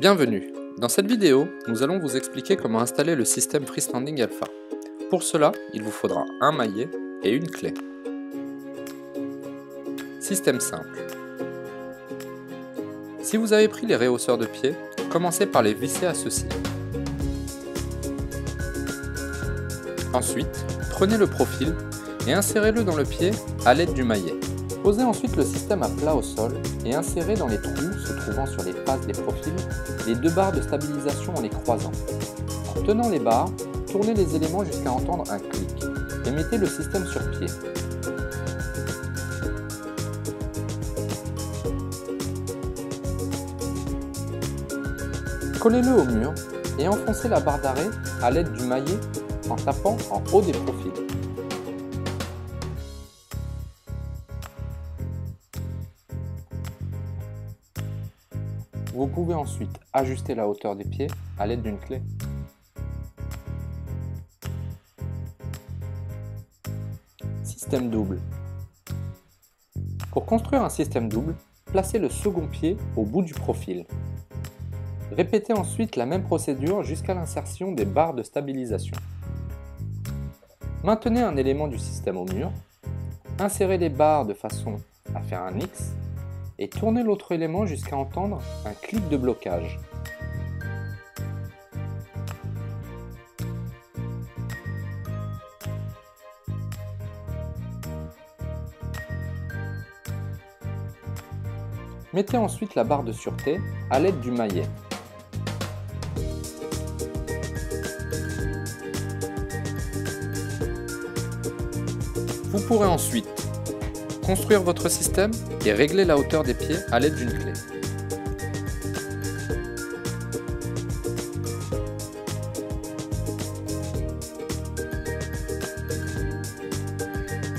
Bienvenue. Dans cette vidéo, nous allons vous expliquer comment installer le système Freestanding Alpha. Pour cela, il vous faudra un maillet et une clé. Système simple. Si vous avez pris les réhausseurs de pied, commencez par les visser à ceux-ci. Ensuite, prenez le profil et insérez-le dans le pied à l'aide du maillet. Posez ensuite le système à plat au sol et insérez dans les trous se trouvant sur les faces des profils les deux barres de stabilisation en les croisant. En tenant les barres, tournez les éléments jusqu'à entendre un clic et mettez le système sur pied. Collez-le au mur et enfoncez la barre d'arrêt à l'aide du maillet en tapant en haut des profils. Vous pouvez ensuite ajuster la hauteur des pieds à l'aide d'une clé. Système double. Pour construire un système double, placez le second pied au bout du profil. Répétez ensuite la même procédure jusqu'à l'insertion des barres de stabilisation. Maintenez un élément du système au mur, insérez les barres de façon à faire un X et tournez l'autre élément jusqu'à entendre un clic de blocage. Mettez ensuite la barre de sûreté à l'aide du maillet. Vous pourrez ensuite construire votre système et régler la hauteur des pieds à l'aide d'une clé.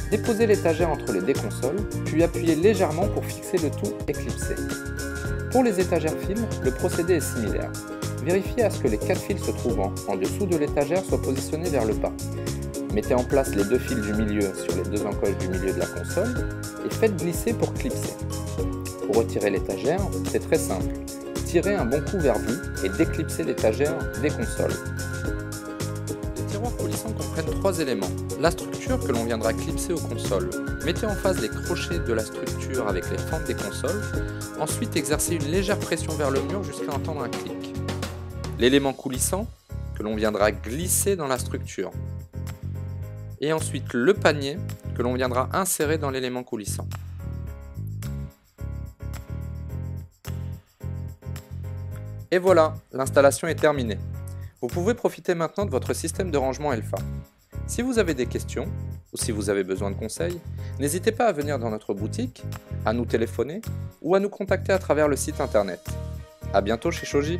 Déposez l'étagère entre les deux consoles, puis appuyez légèrement pour fixer le tout et clipser. Pour les étagères fils, le procédé est similaire. Vérifiez à ce que les 4 fils se trouvant en dessous de l'étagère soient positionnés vers le bas. Mettez en place les deux fils du milieu sur les deux encoches du milieu de la console et faites glisser pour clipser. Pour retirer l'étagère, c'est très simple. Tirez un bon coup vers vous et déclipsez l'étagère des consoles. Les tiroirs coulissants comprennent 3 éléments. La structure que l'on viendra clipser aux consoles. Mettez en face les crochets de la structure avec les fentes des consoles. Ensuite, exercez une légère pression vers le mur jusqu'à entendre un clic. L'élément coulissant que l'on viendra glisser dans la structure. Et ensuite le panier que l'on viendra insérer dans l'élément coulissant. Et voilà, l'installation est terminée. Vous pouvez profiter maintenant de votre système de rangement Alpha. Si vous avez des questions, ou si vous avez besoin de conseils, n'hésitez pas à venir dans notre boutique, à nous téléphoner, ou à nous contacter à travers le site internet. À bientôt chez Shoji.